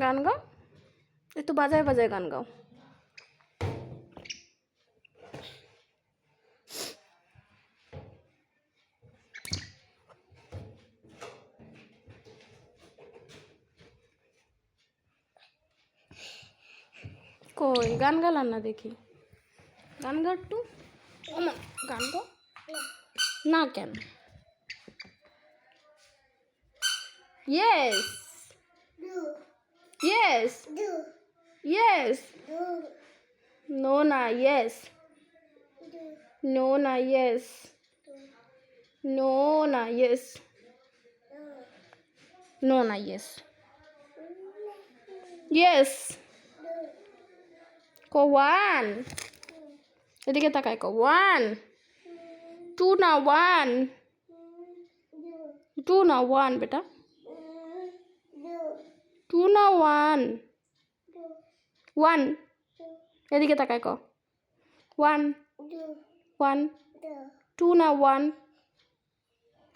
গান গাও, একটু বাজায় বাজায় গান গাও। কই গান গালান না দেখি, গান গা একটু। গান গাও না কেন? ইয়েস ইয়েস ইয়েস, নো না ইয়েস, নো না ইয়েস, নো না ইয়েস, নো না ইয়েস, ইয়েস। কো ওয়ান, এদিকে তাকায় কো ওয়ান, টু না ওয়ান, টু না ওয়ান বেটা, টু না ওয়ান, ওয়ান। এদিকে তাকায় কো ওয়ান, ওয়ান, টু না ওয়ান।